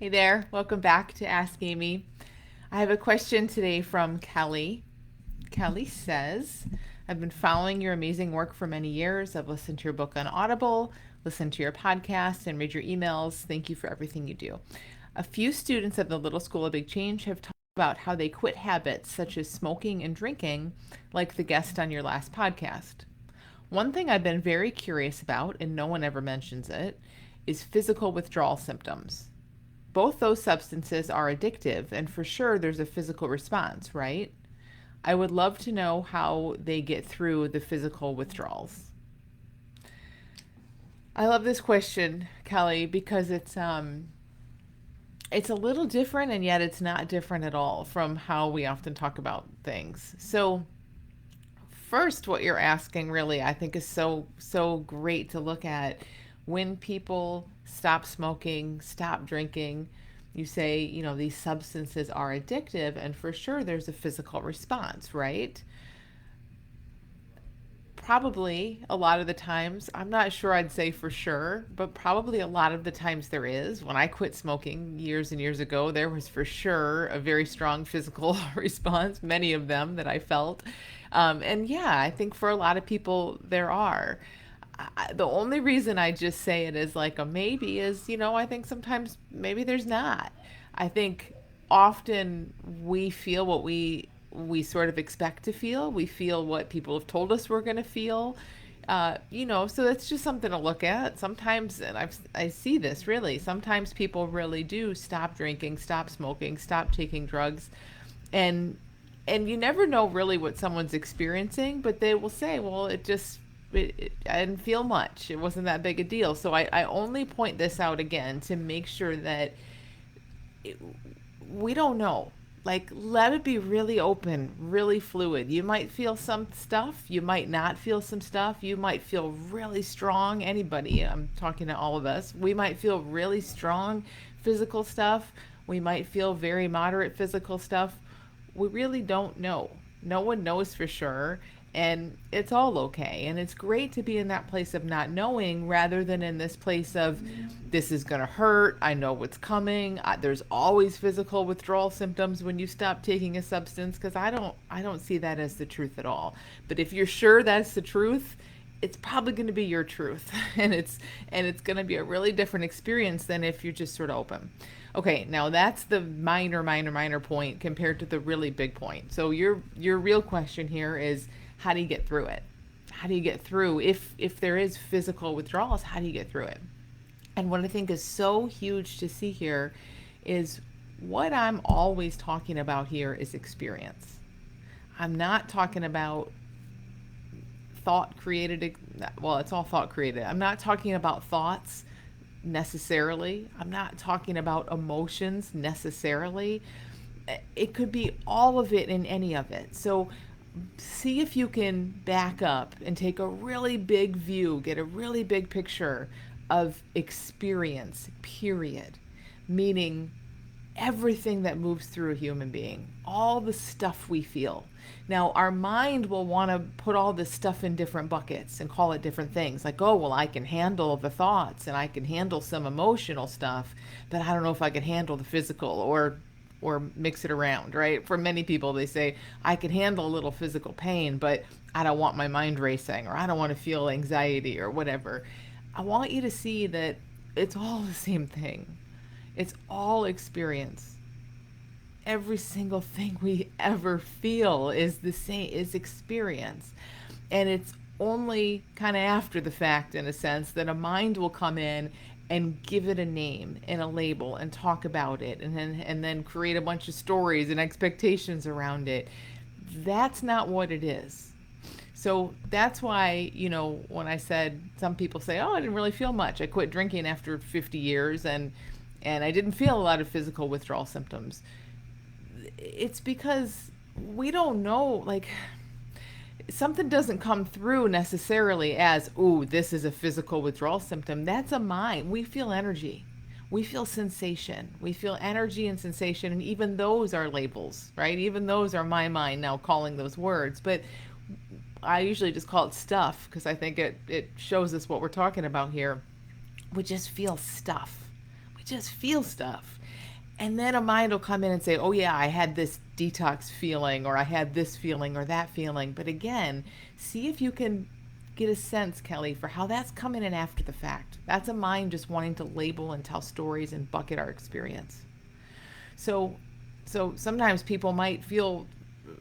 Hey there, welcome back to Ask Amy. I have a question today from Kelly. Kelly says, I've been following your amazing work for many years. I've listened to your book on Audible, listened to your podcast, and read your emails. Thank you for everything you do. A few students at the Little School of Big Change have talked about how they quit habits such as smoking and drinking, like the guest on your last podcast. One thing I've been very curious about, and no one ever mentions it, is physical withdrawal symptoms. Both those substances are addictive, and for sure there's a physical response, right? I would love to know how they get through the physical withdrawals. I love this question, Kelly, because it's a little different and yet it's not different at all from how we often talk about things. So, first what you're asking really I think is so great to look at. When people stop smoking, stop drinking, you say, these substances are addictive, and for sure there's a physical response, right? Probably a lot of the times, I'm not sure I'd say for sure, but probably a lot of the times there is. When I quit smoking years and years ago, there was for sure a very strong physical response, many of them that I felt. And yeah, I think for a lot of people, there are. The only reason I just say it as like a maybe is, I think sometimes maybe there's not. I think often we feel what we sort of expect to feel. We feel what people have told us we're going to feel. So that's just something to look at. Sometimes, and I see this really, sometimes people really do stop drinking, stop smoking, stop taking drugs, and you never know really what someone's experiencing, but they will say, well, I didn't feel much. It wasn't that big a deal. So I only point this out again to make sure that it, we don't know. Like, let it be really open, really fluid. You might feel some stuff, you might not feel some stuff, you might feel really strong. Anybody, I'm talking to all of us, we might feel really strong physical stuff, we might feel very moderate physical stuff. We really don't know. No one knows for sure, and it's all okay. And it's great to be in that place of not knowing rather than in this place of this is going to hurt. I know what's coming. There's always physical withdrawal symptoms when you stop taking a substance, because I don't see that as the truth at all. But if you're sure that's the truth, it's probably going to be your truth and it's going to be a really different experience than if you're just sort of open. Okay, now that's the minor point compared to the really big point. So your real question here is, how do you get through it? How do you get through, if there is physical withdrawals, how do you get through it? And what I think is so huge to see here is what I'm always talking about here is experience. I'm not talking about thought created. Well, it's all thought created. I'm not talking about thoughts necessarily. I'm not talking about emotions necessarily. It could be all of it and any of it. So see if you can back up and take a really big view, get a really big picture of experience, period. Meaning everything that moves through a human being, all the stuff we feel. Now, our mind will want to put all this stuff in different buckets and call it different things. Like, oh, well, I can handle the thoughts and I can handle some emotional stuff, but I don't know if I can handle the physical, or mix it around, right? For many people, they say, I can handle a little physical pain, but I don't want my mind racing, or I don't want to feel anxiety or whatever. I want you to see that it's all the same thing. It's all experience. Every single thing we ever feel is the same, is experience. And it's only kind of after the fact, in a sense, that a mind will come in and give it a name and a label and talk about it, and then create a bunch of stories and expectations around it. That's not what it is. So that's why, when I said, some people say, oh, I didn't really feel much. I quit drinking after 50 years and I didn't feel a lot of physical withdrawal symptoms. It's because we don't know, like, something doesn't come through necessarily as, ooh, this is a physical withdrawal symptom. That's a mind. We feel energy. We feel sensation. We feel energy and sensation. And even those are labels, right? Even those are my mind now calling those words. But I usually just call it stuff because I think it shows us what we're talking about here. We just feel stuff. just feel stuff. And then a mind will come in and say, oh, yeah, I had this detox feeling, or I had this feeling or that feeling. But again, see if you can get a sense, Kelly, for how that's coming in after the fact. That's a mind just wanting to label and tell stories and bucket our experience. So, so sometimes people might feel,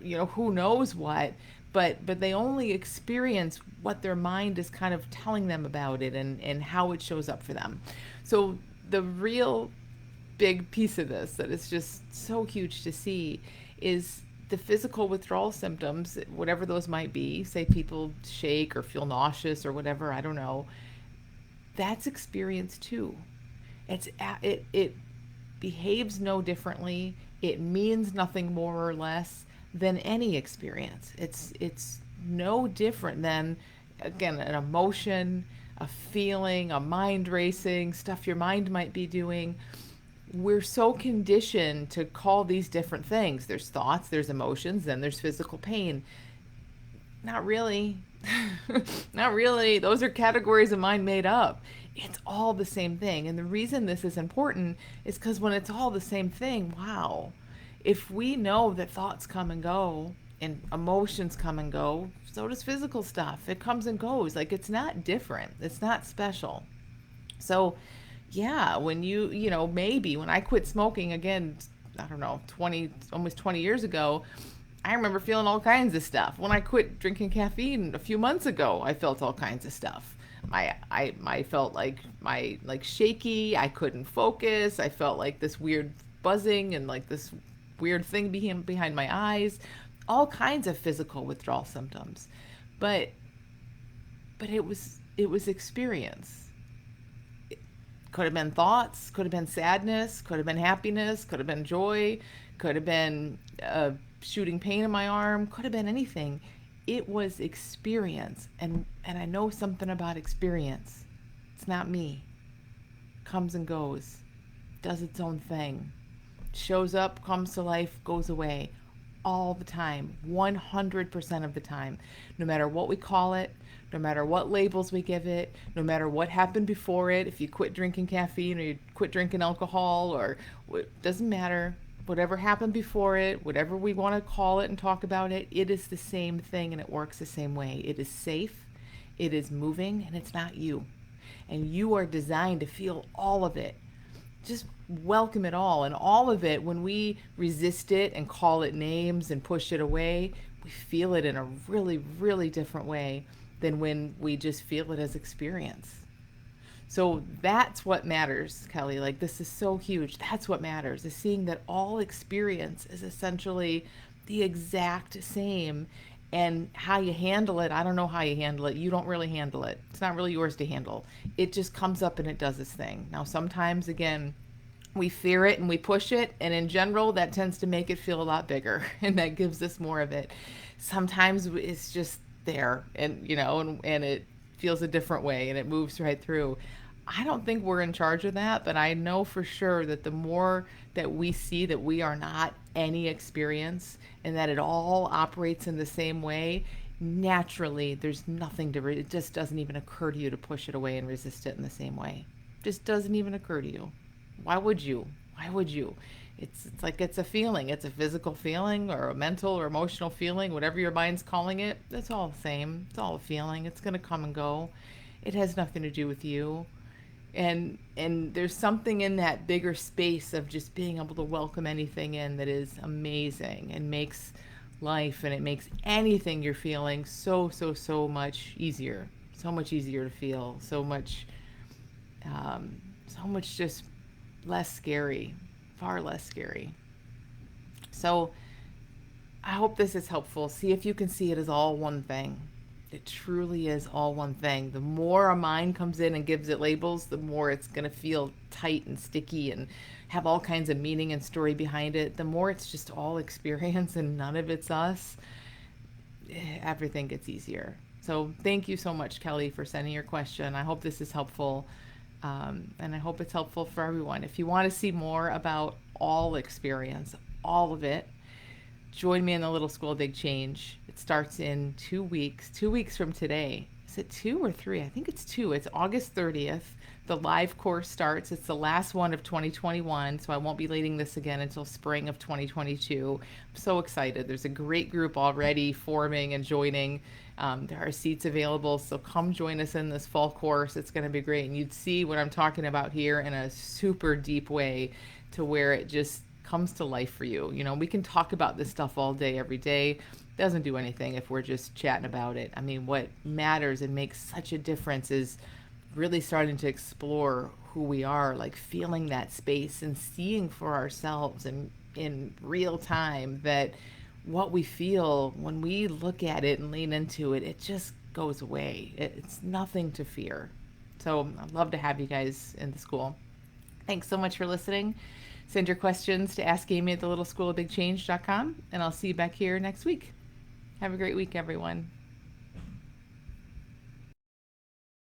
who knows what, but they only experience what their mind is kind of telling them about it, and how it shows up for them. So the real big piece of this that is just so huge to see is the physical withdrawal symptoms, whatever those might be. Say people shake or feel nauseous or whatever, I don't know. That's experience too. It behaves no differently. It means nothing more or less than any experience. It's no different than, again, an emotion, a feeling, a mind racing, stuff your mind might be doing. We're so conditioned to call these different things. There's thoughts, there's emotions, then there's physical pain. Not really. Not really. Those are categories of mind made up. It's all the same thing. And the reason this is important is because when it's all the same thing, wow. If we know that thoughts come and go and emotions come and go, so does physical stuff. It comes and goes. Like, it's not different. It's not special. So, yeah, when maybe when I quit smoking again, I don't know, almost 20 years ago, I remember feeling all kinds of stuff. When I quit drinking caffeine a few months ago, I felt all kinds of stuff. I felt like shaky. I couldn't focus. I felt like this weird buzzing and like this weird thing behind my eyes. All kinds of physical withdrawal symptoms, but it was experience. It could have been thoughts, could have been sadness, could have been happiness, could have been joy, could have been shooting pain in my arm, could have been anything. It was experience, and I know something about experience. It's not me. Comes and goes, does its own thing, shows up, comes to life, goes away, all the time, 100% of the time. No matter what we call it, no matter what labels we give it, no matter what happened before it, if you quit drinking caffeine or you quit drinking alcohol, or doesn't matter. Whatever happened before it, whatever we want to call it and talk about it, it is the same thing, and it works the same way. It is safe, it is moving, and it's not you. And you are designed to feel all of it. Just welcome it all. And all of it, when we resist it and call it names and push it away, we feel it in a really, really different way than when we just feel it as experience. So that's what matters, Kelly. Like, this is so huge. That's what matters, is seeing that all experience is essentially the exact same. And how you handle it, I don't know how you handle it. You don't really handle it. It's not really yours to handle. It just comes up and it does its thing. Now, sometimes, again, we fear it and we push it. And in general, that tends to make it feel a lot bigger. And that gives us more of it. Sometimes it's just there, and, and it feels a different way and it moves right through. I don't think we're in charge of that, but I know for sure that the more that we see that we are not any experience and that it all operates in the same way, naturally there's nothing it just doesn't even occur to you to push it away and resist it in the same way. Just doesn't even occur to you. Why would you? It's like, it's a feeling. It's a physical feeling or a mental or emotional feeling, whatever your mind's calling it. It's all the same. It's all a feeling. It's going to come and go. It has nothing to do with you. And there's something in that bigger space of just being able to welcome anything in that is amazing and makes life, and it makes anything you're feeling so much easier. So much easier to feel. So much just less scary. Far less scary. So I hope this is helpful. See if you can see it as all one thing. It truly is all one thing. The more our mind comes in and gives it labels, the more it's going to feel tight and sticky and have all kinds of meaning and story behind it. The more it's just all experience and none of it's us, everything gets easier. So thank you so much, Kelly, for sending your question. I hope this is helpful. And I hope it's helpful for everyone. If you want to see more about all experience, all of it, join me in the Little School of Big Change. It starts in 2 weeks from today. is it 2 or 3? I think it's 2. It's August 30th. The live course starts. It's the last one of 2021, so I won't be leading this again until spring of 2022. I'm so excited. There's a great group already forming and joining. There are seats available, so come join us in this fall course. It's going to be great, and you'd see what I'm talking about here in a super deep way, to where it just comes to life for you. You know, we can talk about this stuff all day, every day. Doesn't do anything if we're just chatting about it. I mean, what matters and makes such a difference is really starting to explore who we are, like feeling that space and seeing for ourselves and in real time that what we feel when we look at it and lean into it, it just goes away. It's nothing to fear. So I'd love to have you guys in the school. Thanks so much for listening. Send your questions to askamy@thelittleschoolofbigchange.com, and I'll see you back here next week. Have a great week, everyone.